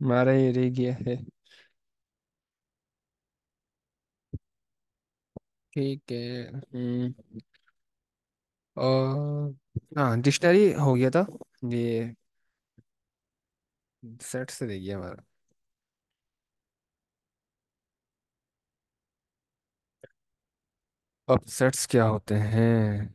हमारा ये रह गया है। ठीक है। और हाँ, डिक्शनरी हो गया था ये। सेट से रह गया हमारा। अब सेट्स क्या होते हैं?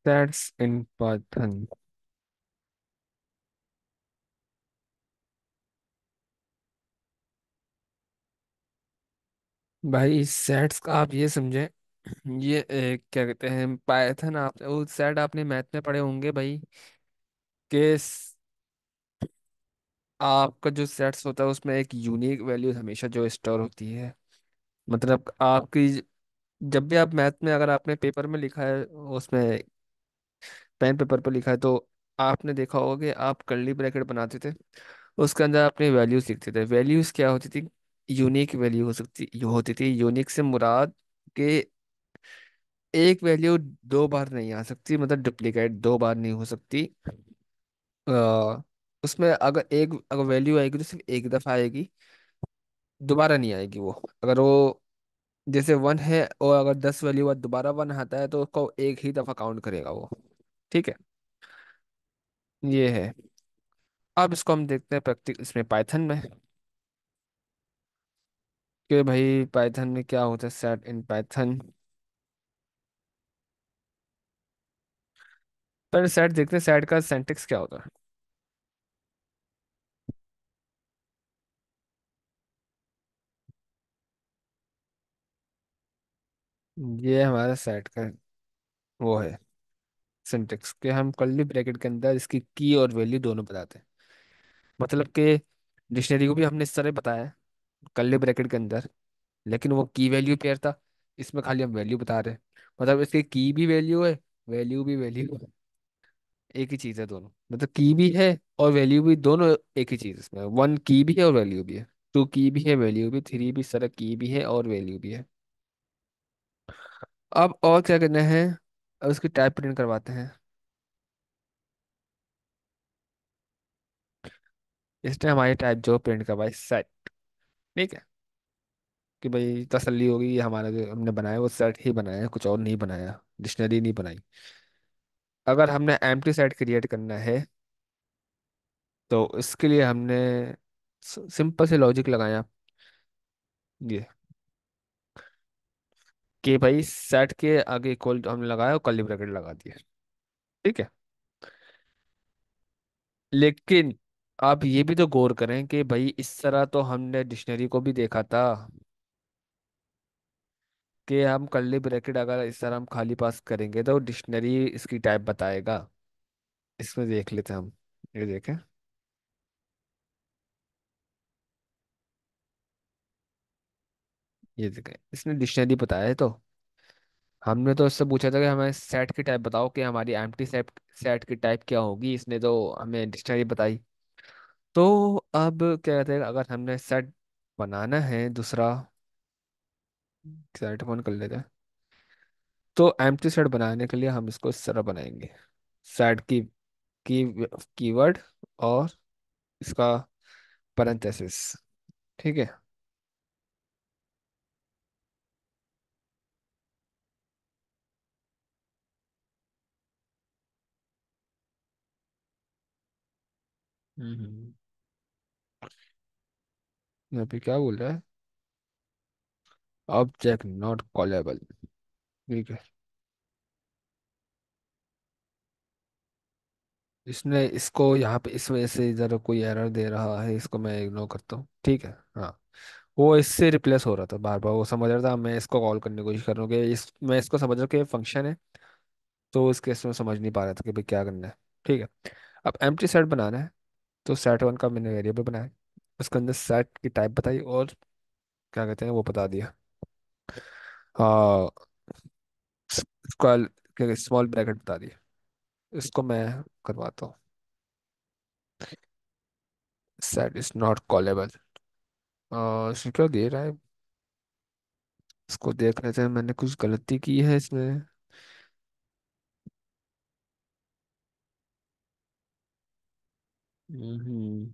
Sets in Python. भाई सेट्स का आप ये समझे, ये क्या कहते हैं, पाइथन आप वो सेट आपने मैथ में पढ़े होंगे भाई। कि आपका जो सेट्स होता है उसमें एक यूनिक वैल्यू हमेशा जो स्टोर होती है। मतलब आपकी जब भी आप मैथ में अगर आपने पेपर में लिखा है, उसमें पेन पेपर पर लिखा है, तो आपने देखा होगा कि आप कर्ली ब्रैकेट बनाते थे। उसके अंदर अपनी वैल्यूज लिखते थे। वैल्यूज क्या होती थी? यूनिक वैल्यू होती थी। यूनिक से मुराद के एक वैल्यू दो बार नहीं आ सकती, मतलब डुप्लीकेट दो बार नहीं हो सकती। उसमें अगर वैल्यू आएगी तो सिर्फ एक दफा आएगी, दोबारा नहीं आएगी वो। अगर वो जैसे वन है और अगर 10 वैल्यू बाद दोबारा वन आता है तो उसको एक ही दफा काउंट करेगा वो। ठीक है, ये है। अब इसको हम देखते हैं प्रैक्टिस इसमें पाइथन में, कि भाई पाइथन में क्या होता है सेट इन पाइथन। पर सेट देखते हैं, सेट का सिंटेक्स क्या होता है। ये हमारा सेट का वो है सिंटेक्स, कि हम कर्ली ब्रैकेट के अंदर इसकी की और वैल्यू दोनों बताते हैं। मतलब कि डिक्शनरी को भी हमने इस तरह बताया है, कर्ली ब्रैकेट के अंदर, लेकिन वो की वैल्यू पेयर था। इसमें खाली हम वैल्यू बता रहे हैं। मतलब इसकी की भी वैल्यू है, वैल्यू भी वैल्यू है। एक ही चीज है दोनों, मतलब की भी है और वैल्यू भी, दोनों एक ही चीज। इसमें वन की भी है और वैल्यू भी है, टू की भी है वैल्यू भी, थ्री भी सारा की भी है और वैल्यू भी है। अब और क्या करना है? अब उसकी टाइप प्रिंट करवाते हैं। इसने हमारी टाइप जो प्रिंट करवाई सेट। ठीक है, कि भाई तसल्ली होगी, ये हमारा जो हमने बनाया वो सेट ही बनाया है, कुछ और नहीं बनाया, डिक्शनरी नहीं बनाई। अगर हमने एम्प्टी सेट क्रिएट करना है तो इसके लिए हमने सिंपल से लॉजिक लगाया, ये कि भाई सेट के आगे इक्वल हमने लगाया और कर्ली ब्रैकेट लगा दिया। ठीक है, लेकिन आप ये भी तो गौर करें कि भाई इस तरह तो हमने डिक्शनरी को भी देखा था, कि हम कर्ली ब्रैकेट अगर इस तरह हम खाली पास करेंगे तो डिक्शनरी इसकी टाइप बताएगा। इसमें देख लेते हैं हम, ये देखें। ये देखें, इसने डिक्शनरी बताया है। तो हमने तो इससे पूछा था कि हमें सेट की टाइप बताओ, कि हमारी एम्प्टी सेट सेट की टाइप क्या होगी। इसने तो हमें डिक्शनरी बताई। तो अब क्या कहते हैं, अगर हमने सेट बनाना है दूसरा, सेट कौन कर लेते हैं, तो एम्प्टी सेट बनाने के लिए हम इसको इस तरह बनाएंगे। सेट की कीवर्ड और इसका पैरेंथेसिस। ठीक है। यहाँ पे क्या बोल रहा है? Object not callable. ठीक है, इसने इसको यहाँ पे इस वजह से इधर कोई एरर दे रहा है, इसको मैं इग्नोर करता हूँ। ठीक है, हाँ। वो इससे रिप्लेस हो रहा था बार बार, वो समझ रहा था, मैं इसको कॉल करने की कोशिश कर रहा हूँ कि मैं इसको समझ रहा हूँ कि फंक्शन है। तो इस केस में समझ नहीं पा रहा था कि भाई क्या करना है। ठीक है, अब एम्प्टी सेट बनाना है। तो सेट वन का मैंने वेरिएबल बनाया, उसके अंदर सेट की टाइप बताई और क्या कहते हैं वो बता दिया। हाँ, स्क्वायर स्मॉल ब्रैकेट बता दिया। इसको मैं करवाता हूँ। Set is not callable. इसमें क्या दे रहा है? इसको देख लेते हैं, मैंने कुछ गलती की है इसमें। हम्म।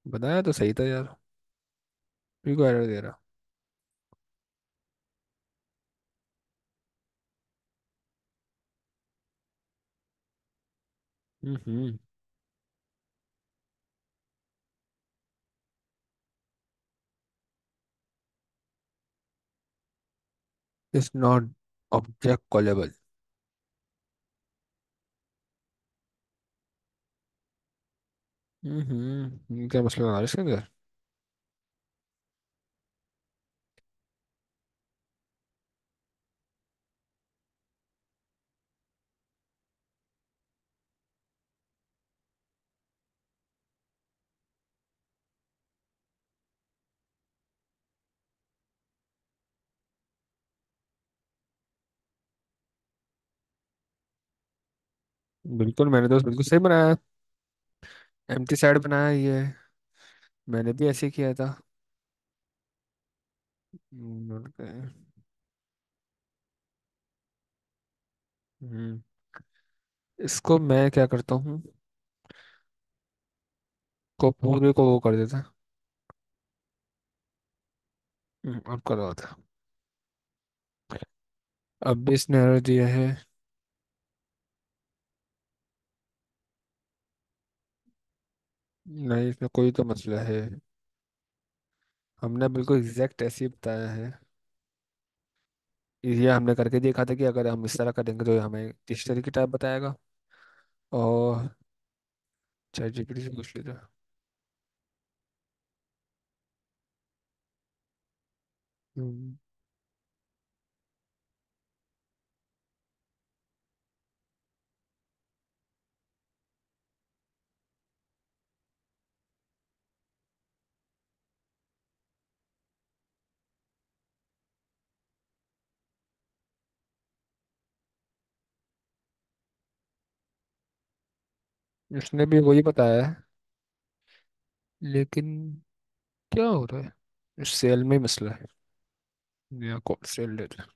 बताया तो सही था यार। फिर को एरर दे रहा। हम्म। It's not object callable. क्या मसला आ रहा है इसके अंदर? बिल्कुल, मैंने तो बिल्कुल सही बनाया। एम्प्टी साइड बनाया ये। मैंने भी ऐसे ही किया था। okay। हम्म। इसको मैं क्या करता हूँ, को पूरे को वो कर देता। अब कर रहा था। अब भी इसने एरर दिया है। नहीं, इसमें कोई तो मसला है। हमने बिल्कुल एग्जैक्ट ऐसे ही बताया है। ये हमने करके देखा था कि अगर हम इस तरह करेंगे तो ये हमें डिक्शनरी की टाइप बताएगा। और चैट जीपीटी से पूछ लेते। हम्म। इसने भी वही बताया है। लेकिन क्या हो रहा है? इस सेल में ही मसला है। या कौन सेल लेते हैं?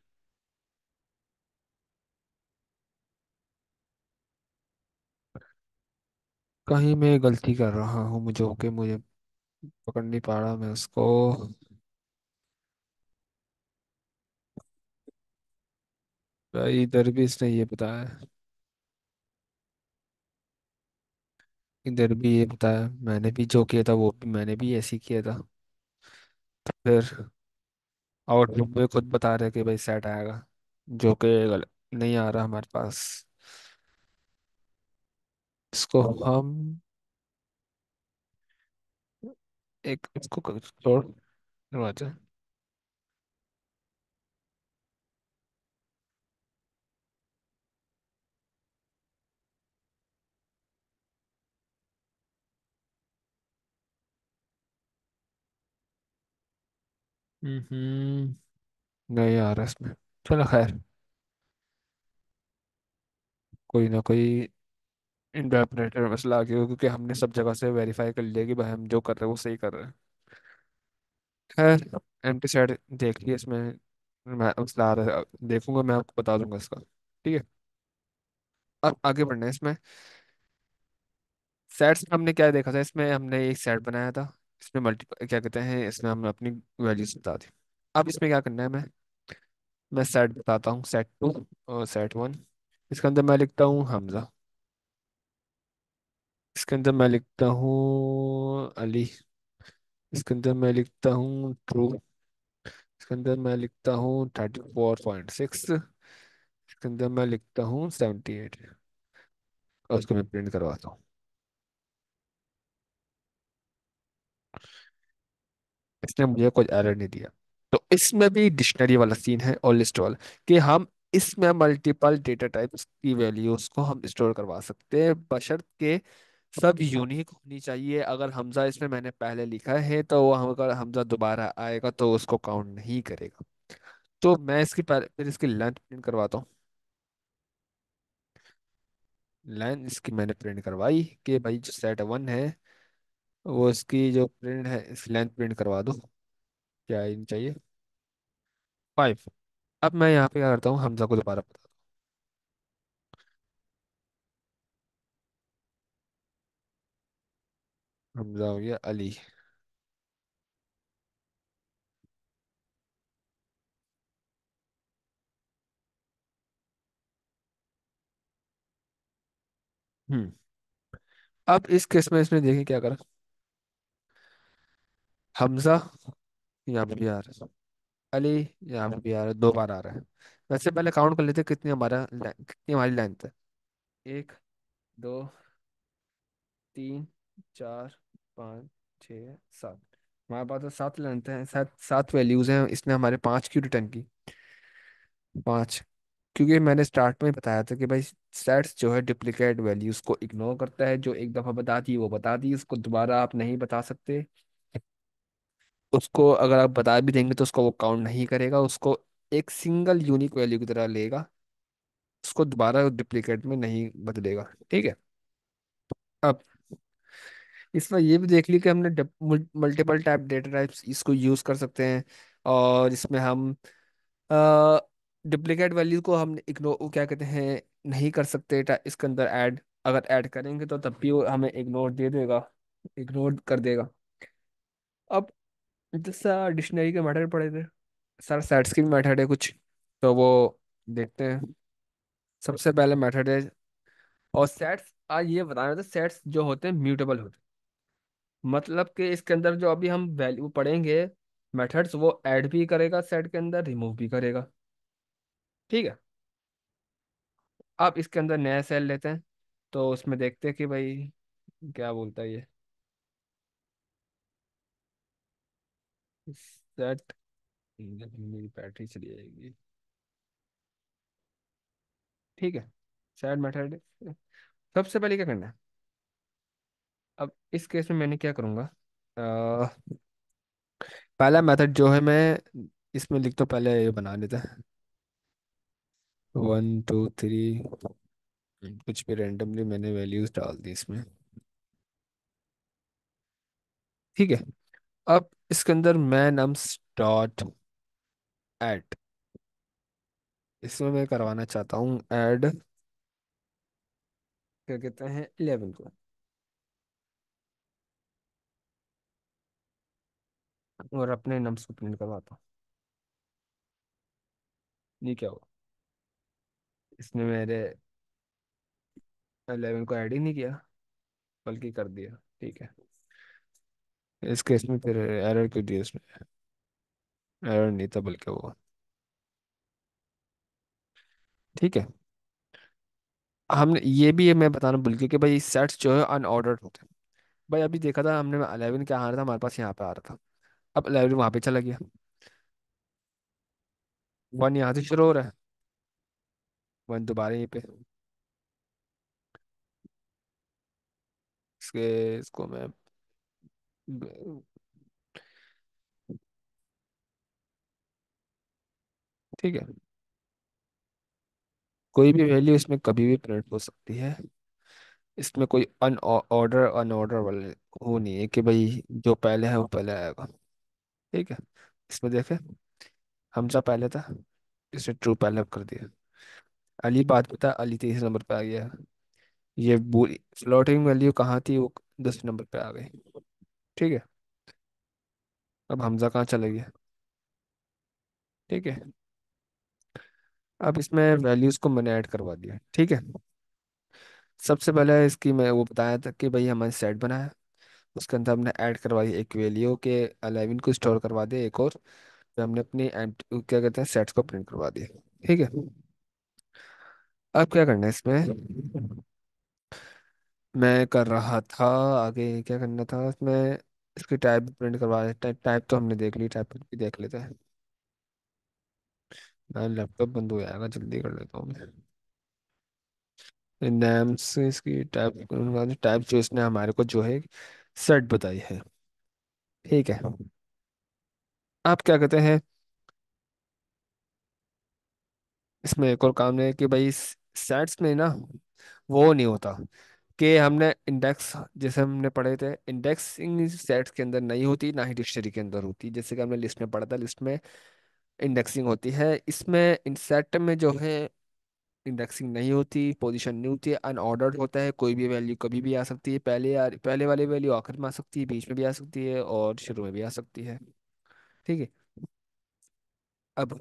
कहीं मैं गलती कर रहा हूँ, मुझे होके मुझे पकड़ नहीं पा रहा मैं उसको। भाई इधर भी इसने ये बताया है। इधर भी ये बताया, मैंने भी जो किया था वो भी मैंने भी ऐसे ही किया था। फिर आउटपुट में खुद बता रहे कि भाई सेट आएगा, जो कि नहीं आ रहा हमारे पास। इसको हम एक इसको छोड़ दरवाजा। नहीं आ रहा इसमें। चलो खैर, कोई ना कोई इंटरप्रेटर मसला आ गया, क्योंकि हमने सब जगह से वेरीफाई कर लिया कि भाई हम जो कर रहे हैं वो सही कर रहे हैं। खैर, एम्प्टी सेट देख लिया इसमें। मैं मसला आ रहा है, देखूंगा, मैं आपको बता दूंगा इसका। ठीक है। अब आगे बढ़ना है इसमें। सेट्स में हमने क्या देखा था, इसमें हमने एक सेट बनाया था। इसमें मल्टीपल क्या कहते हैं, इसमें हमने अपनी वैल्यूज बता दी। अब इसमें क्या करना है, मैं सेट बताता हूँ, सेट टू और सेट वन। इसके अंदर मैं लिखता हूँ हमजा। इसके अंदर मैं लिखता हूँ अली। इसके अंदर मैं लिखता हूँ ट्रू। इसके अंदर मैं लिखता हूँ 34.6। इसके अंदर मैं लिखता हूँ 78। और उसको मैं प्रिंट करवाता हूँ। इसने मुझे कोई एरर नहीं दिया। तो इसमें भी डिक्शनरी वाला सीन है और लिस्ट वाला, कि हम इसमें मल्टीपल डेटा टाइप्स की वैल्यूज को हम स्टोर करवा सकते हैं, बशर्ते सब यूनिक होनी चाहिए। अगर हमजा इसमें मैंने पहले लिखा है तो वो अगर हमजा दोबारा आएगा तो उसको काउंट नहीं करेगा। तो मैं इसकी फिर इसकी लेंथ प्रिंट करवाता हूँ। लेंथ इसकी मैंने प्रिंट करवाई कि भाई जो सेट वन है वो इसकी जो प्रिंट है इस लेंथ प्रिंट करवा दो। क्या ही चाहिए? 5। अब मैं यहाँ पे क्या करता हूँ, हमजा को दोबारा बता हमजा हो गया, अली। हम्म। अब इस केस में इसने देखिए क्या करा। हमजा यहाँ पे भी आ रहा है, अली यहाँ पे भी आ रहा है, 2 बार आ रहा है। वैसे पहले काउंट कर लेते हैं कितनी हमारी लेंथ है। 1, 2, 3, 4, 5, 6, 7। हमारे पास तो 7 लेंथ है, 7 वैल्यूज हैं, इसने हमारे 5 क्यों रिटर्न की। 5। क्योंकि मैंने स्टार्ट में बताया था कि भाई सेट्स जो है डुप्लीकेट वैल्यूज को इग्नोर करता है, जो एक दफा बता दी वो बता दी, उसको दोबारा आप नहीं बता सकते। उसको अगर आप बता भी देंगे तो उसको वो काउंट नहीं करेगा, उसको एक सिंगल यूनिक वैल्यू की तरह लेगा, उसको दोबारा डुप्लीकेट में नहीं बदलेगा। ठीक है। अब इसमें ये भी देख लिया कि हमने मल्टीपल टाइप डेटा टाइप्स इसको यूज कर सकते हैं। और इसमें हम डुप्लीकेट वैल्यू को हम इग्नोर, वो क्या कहते हैं, नहीं कर सकते इसके अंदर ऐड। अगर ऐड करेंगे तो तब भी वो हमें इग्नोर दे देगा, इग्नोर कर देगा। अब जैसा डिक्शनरी के मेथड पढ़े थे, सर सेट्स की भी मेथड है कुछ, तो वो देखते हैं। सबसे पहले मेथड है, और सेट्स आज ये बताना था, सेट्स जो होते हैं म्यूटेबल होते हैं। मतलब कि इसके अंदर जो अभी हम वैल्यू पढ़ेंगे मेथड्स, वो ऐड भी करेगा सेट के अंदर, रिमूव भी करेगा। ठीक है। आप इसके अंदर नया सेल लेते हैं, तो उसमें देखते हैं कि भाई क्या बोलता है ये सेट। मेरी बैटरी चली जाएगी। ठीक है। सेट मेथड, सबसे पहले क्या करना है। अब इस केस में मैंने क्या करूँगा, पहला मेथड जो है मैं इसमें लिखता हूँ, पहले ये बना लेते हैं। 1, 2, 3, कुछ भी रेंडमली मैंने वैल्यूज डाल दी इसमें। ठीक है। अब इसके अंदर मैं नम्स डॉट ऐड, इसमें मैं करवाना चाहता हूँ ऐड, क्या कहते हैं, 11 को। और अपने नम्स को प्रिंट करवाता हूँ। ये क्या हुआ, इसने मेरे 11 को ऐड ही नहीं किया, बल्कि कर दिया। ठीक है। इस केस में फिर एरर क्यों दिया उसने, एरर नहीं था बल्कि वो। ठीक है। हमने ये भी, मैं बताना भूल गया कि भाई सेट्स जो है अनऑर्डर्ड होते हैं। भाई अभी देखा था हमने 11 क्या आ रहा था हमारे पास, यहाँ पे आ रहा था। अब 11 वहां पे चला गया, 1 यहाँ से शुरू हो रहा है, 1 दोबारा यहीं पे। इसको मैं ठीक है। कोई भी वैल्यू इसमें कभी भी प्रिंट हो सकती है। इसमें कोई अनऑर्डर वाले वो नहीं है कि भाई जो पहले है वो पहले आएगा। ठीक है। इसमें देखे, हमजा पहले था, इसने ट्रू पहले कर दिया। अली बात पता, अली 30 नंबर पे आ गया। ये पूरी फ्लोटिंग वैल्यू कहाँ थी, वो 10 नंबर पे आ गई। ठीक है। अब हमजा कहाँ चला गया। ठीक है। अब इसमें वैल्यूज को मैंने ऐड करवा दिया। ठीक है। सबसे पहले इसकी मैं वो बताया था कि भाई हमारे सेट बनाया, उसके अंदर हमने ऐड करवाई एक वैल्यू के 11 को स्टोर करवा दिया एक और, फिर हमने अपनी क्या कहते हैं सेट्स को प्रिंट करवा दिया। ठीक है। अब क्या करना है इसमें, मैं कर रहा था, आगे क्या करना था इसमें, इसकी टाइप प्रिंट करवा, टाइप तो हमने देख ली, टाइप भी देख लेते हैं। लैपटॉप बंद हो जाएगा, जल्दी कर लेता हूँ मैं। नाम से इसकी टाइप, टाइप जो इसने हमारे को जो है सेट बताई है। ठीक है। आप क्या कहते हैं, इसमें एक और काम है कि भाई सेट्स में ना वो नहीं होता कि हमने इंडेक्स, जैसे हमने पढ़े थे इंडेक्सिंग सेट्स के अंदर नहीं होती, ना ही डिक्शनरी के अंदर होती। जैसे कि हमने लिस्ट में पढ़ा था, लिस्ट में इंडेक्सिंग होती है, इसमें इन सेट में जो है इंडेक्सिंग नहीं होती, पोजीशन नहीं होती, अनऑर्डर्ड होता है, कोई भी वैल्यू कभी भी आ सकती है, पहले वाली वैल्यू आखिर में आ सकती है, बीच में भी आ सकती है और शुरू में भी आ सकती है। ठीक है। अब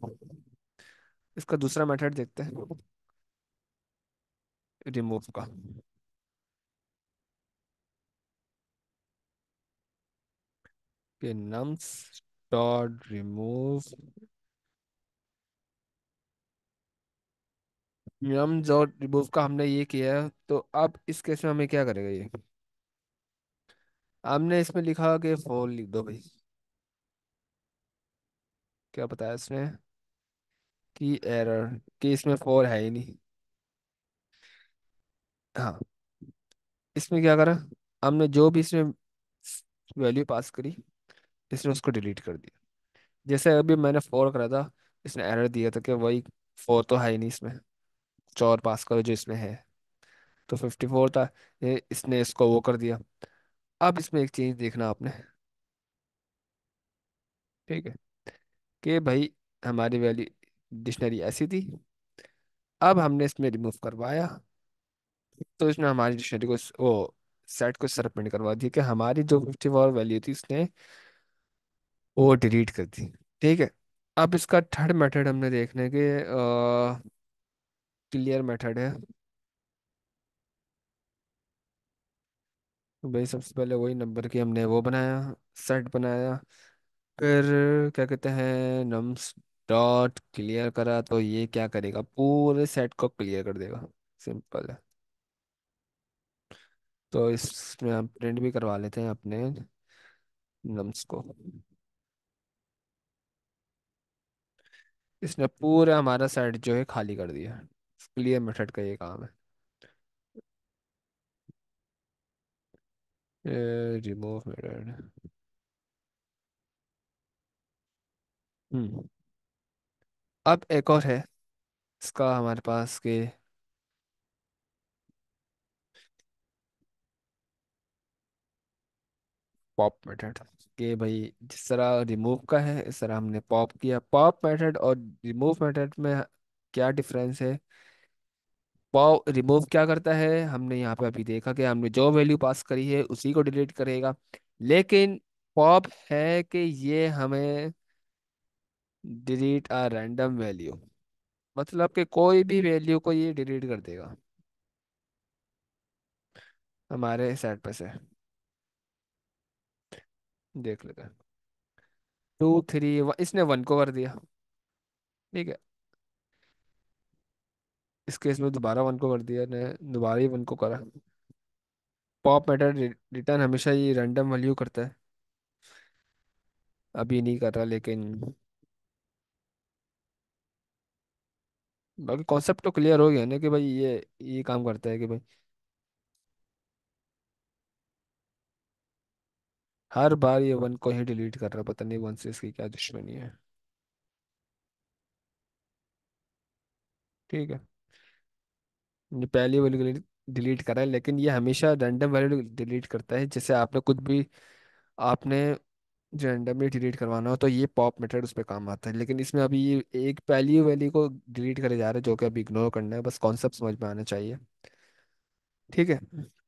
इसका दूसरा मेथड देखते हैं, रिमूव का। कि नम्स डॉट रिमूव, नम्स और रिमूव का हमने ये किया है, तो अब इस केस में हमें क्या करेगा ये। हमने इसमें लिखा कि फोर लिख दो भाई। क्या बताया इसने कि एरर, कि इसमें फोर है ही नहीं। हाँ, इसमें क्या करा, हमने जो भी इसमें वैल्यू पास करी, इसने उसको डिलीट कर दिया। जैसे अभी मैंने फोर करा था, इसने एरर दिया था कि वही फोर तो है ही नहीं इसमें, कुछ और पास करो जो इसमें है। तो 54 था, ये इसने इसको वो कर दिया। अब इसमें एक चीज देखना आपने। ठीक है। कि भाई हमारी वैल्यू डिक्शनरी ऐसी थी, अब हमने इसमें रिमूव करवाया, तो इसने हमारी डिक्शनरी को वो सेट को सबमिट करवा दिया कि हमारी जो 54 वैल्यू थी इसने वो डिलीट कर दी। ठीक है। अब इसका थर्ड मेथड हमने देखने के क्लियर मेथड है। तो भाई सबसे पहले वही नंबर की हमने वो बनाया, सेट बनाया। फिर क्या कहते हैं, नम्स डॉट क्लियर करा, तो ये क्या करेगा, पूरे सेट को क्लियर कर देगा। सिंपल है। तो इसमें हम प्रिंट भी करवा लेते हैं अपने नम्स को। इसने पूरा हमारा सेट जो है खाली कर दिया। क्लियर मेथड का ये काम है। Remove method. हम्म। अब एक और है इसका हमारे पास के पॉप मेथड। कि भाई जिस तरह रिमूव का है, इस तरह हमने पॉप किया। पॉप मेथड और रिमूव मेथड में क्या डिफरेंस है। पॉप रिमूव क्या करता है, हमने यहाँ पे अभी देखा कि हमने जो वैल्यू पास करी है उसी को डिलीट करेगा। लेकिन पॉप है कि ये हमें डिलीट आ रैंडम वैल्यू, मतलब कि कोई भी वैल्यू को ये डिलीट कर देगा हमारे सेट पे से। देख लेते हैं। टू थ्री, इसने वन को कर दिया। ठीक है। इस केस में दोबारा वन को कर दिया ने, दोबारा ही वन को करा। पॉप मेथड रिटर्न हमेशा ये रैंडम वैल्यू करता है। अभी नहीं कर रहा लेकिन बाकी कॉन्सेप्ट तो क्लियर हो गया ना कि भाई ये काम करता है कि भाई हर बार ये वन को ही डिलीट कर रहा है। पता नहीं वन से इसकी क्या दुश्मनी है। ठीक है। ये पहली वैल्यू डिलीट करा है, लेकिन ये हमेशा रैंडम वैल्यू डिलीट करता है। जैसे आपने कुछ भी आपने रैंडमली डिलीट करवाना हो तो ये पॉप मेथड उस पर काम आता है। लेकिन इसमें अभी ये एक पहली वैल्यू को डिलीट करे जा रहा है, जो कि अभी इग्नोर करना है, बस कॉन्सेप्ट समझ में आना चाहिए। ठीक है।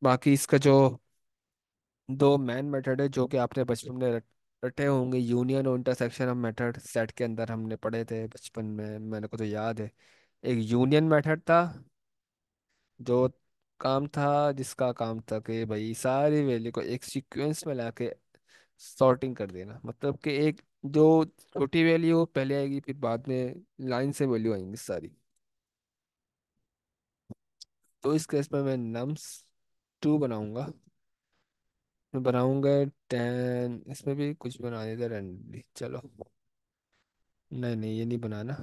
बाकी इसका जो दो मेन मेथड है जो कि आपने बचपन में रटे होंगे, यूनियन और इंटरसेक्शन ऑफ मेथड, सेट के अंदर हमने पढ़े थे बचपन में, मेरे को तो याद है। एक यूनियन मेथड था जो काम था, जिसका काम था कि भाई सारी वैल्यू को एक सीक्वेंस में लाके सॉर्टिंग कर देना। मतलब कि एक जो छोटी वैल्यू वो पहले आएगी, फिर बाद में लाइन से वैल्यू आएंगी सारी। तो इस केस में मैं नम्स टू बनाऊंगा। मैं बनाऊंगा 10, इसमें भी कुछ बना देते रैंडमली, चलो। नहीं नहीं, ये नहीं बनाना।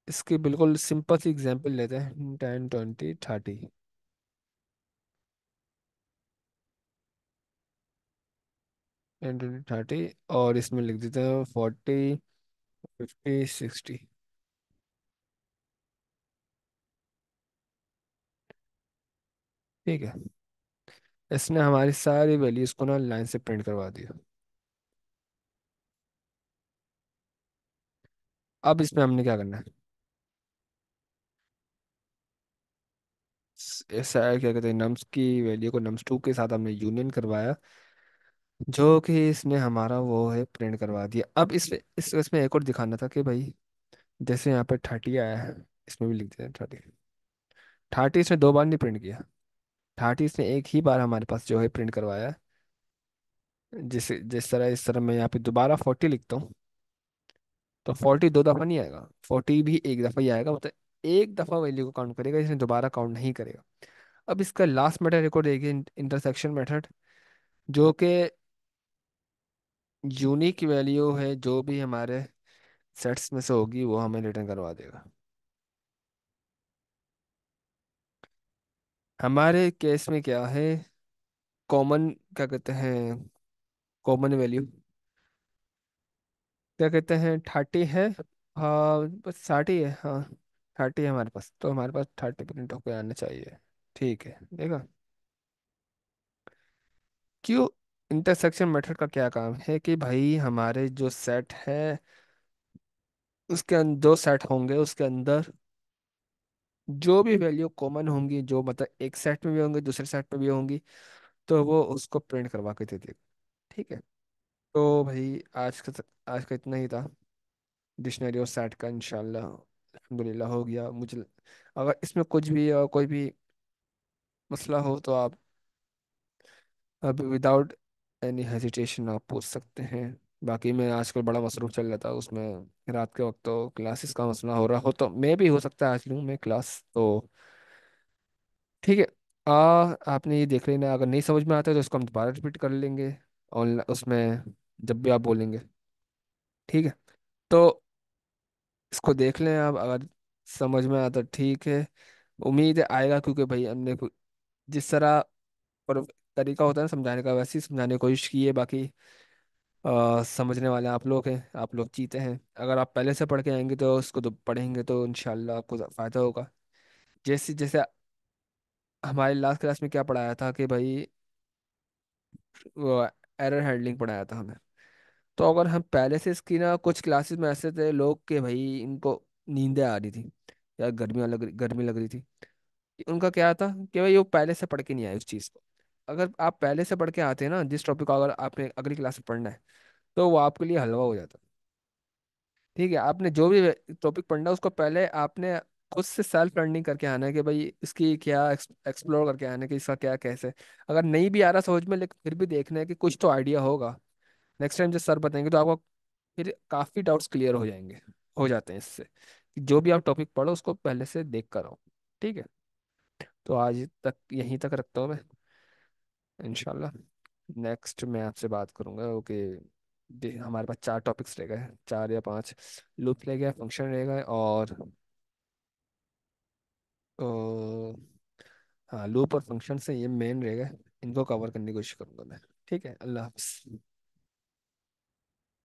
इसकी बिल्कुल सिंपल सी एग्जांपल लेते हैं, 10 20 30। 10 20 30, और इसमें लिख देते हैं 40 50 60। ठीक है। इसने हमारी सारी वैल्यूज को ना लाइन से प्रिंट करवा दिया। अब इसमें हमने क्या करना है, ऐसा है, क्या कहते हैं, नम्स की वैल्यू को नम्स टू के साथ हमने यूनियन करवाया, जो कि इसने हमारा वो है प्रिंट करवा दिया। अब इसमें एक और दिखाना था कि भाई, जैसे यहाँ पे 30 आया है, इसमें भी लिख दिया 30। 30 इसने दो बार नहीं प्रिंट किया, 30 इसने एक ही बार हमारे पास जो है प्रिंट करवाया है। जिस तरह इस तरह मैं यहाँ पे दोबारा 40 लिखता हूँ, तो 40 दो दफ़ा नहीं आएगा, 40 भी एक दफ़ा ही आएगा, मतलब एक दफ़ा वैल्यू को काउंट करेगा, इसने दोबारा काउंट नहीं करेगा। अब इसका लास्ट मेथड एक और देखिए, इंटरसेक्शन मेथड, जो कि यूनिक वैल्यू है जो भी हमारे सेट्स में से होगी वो हमें रिटर्न करवा देगा। हमारे केस में क्या है, कॉमन, क्या कहते हैं, कॉमन वैल्यू क्या कहते हैं 30 है। हाँ बस 30 है, हाँ 30 है हमारे पास, तो हमारे पास 30 प्रिंट होकर आना चाहिए। ठीक है, देखा। क्यों, इंटरसेक्शन मेथड का क्या काम है कि भाई हमारे जो सेट है उसके अंदर, जो सेट होंगे उसके अंदर जो भी वैल्यू कॉमन होंगी, जो मतलब एक सेट में भी होंगी दूसरे सेट में भी होंगी, तो वो उसको प्रिंट करवा के दे देगा। ठीक है। तो भाई आज का इतना ही था, डिक्शनरी और सेट का, इंशाल्लाह अल्हम्दुलिल्लाह हो गया। मुझे अगर इसमें कुछ भी कोई भी मसला हो तो आप अब विदाउट एनी हेजिटेशन आप पूछ सकते हैं। बाकी मैं आजकल बड़ा मसरूफ चल रहा था उसमें, रात के वक्त तो क्लासेस का मसला हो रहा हो, तो मैं भी हो सकता है आज लूँ मैं क्लास, तो ठीक है। आपने ये देख लेना, अगर नहीं समझ में आता है तो इसको हम दोबारा रिपीट कर लेंगे ऑनलाइन उसमें, जब भी आप बोलेंगे। ठीक है। तो इसको देख लें आप, अगर समझ में आता ठीक है, उम्मीद है आएगा, क्योंकि भाई हमने जिस तरह और तरीका होता है ना समझाने का, वैसे ही समझाने की कोशिश की है। बाकी समझने वाले आप लोग हैं, आप लोग जीते हैं। अगर आप पहले से पढ़ के आएंगे तो उसको तो पढ़ेंगे तो इंशाल्लाह आपको फ़ायदा होगा। जैसे जैसे हमारे लास्ट क्लास में क्या पढ़ाया था कि भाई, वो एरर हैंडलिंग पढ़ाया था हमें। तो अगर हम पहले से इसकी ना, कुछ क्लासेस में ऐसे थे लोग के भाई इनको नींदें आ रही थी या गर्मी लग रही थी, उनका क्या था कि भाई वो पहले से पढ़ के नहीं आए उस चीज़ को। अगर आप पहले से पढ़ के आते हैं ना जिस टॉपिक को, अगर आपने अगली क्लास में पढ़ना है, तो वो आपके लिए हलवा हो जाता। ठीक है, आपने जो भी टॉपिक पढ़ना है उसको पहले आपने खुद से सेल्फ लर्निंग करके आना है कि भाई इसकी क्या एक्सप्लोर करके आना है कि इसका क्या कैसे। अगर नहीं भी आ रहा समझ में, लेकिन फिर भी देखना है कि कुछ तो आइडिया होगा। नेक्स्ट टाइम जब सर बताएंगे तो आपको फिर काफ़ी डाउट्स क्लियर हो जाएंगे, हो जाते हैं इससे, कि जो भी आप टॉपिक पढ़ो उसको पहले से देख कर आओ। ठीक है। तो आज तक यहीं तक रखता हूँ मैं, इंशाल्लाह नेक्स्ट मैं आपसे बात करूंगा। ओके, हमारे पास 4 टॉपिक्स रह गए, 4 या 5। लूप रह गया, फंक्शन रहेगा, और तो हाँ, लूप और फंक्शन से ये मेन रहेगा, इनको कवर करने की कोशिश करूंगा मैं। ठीक है, अल्लाह हाफ़िज़।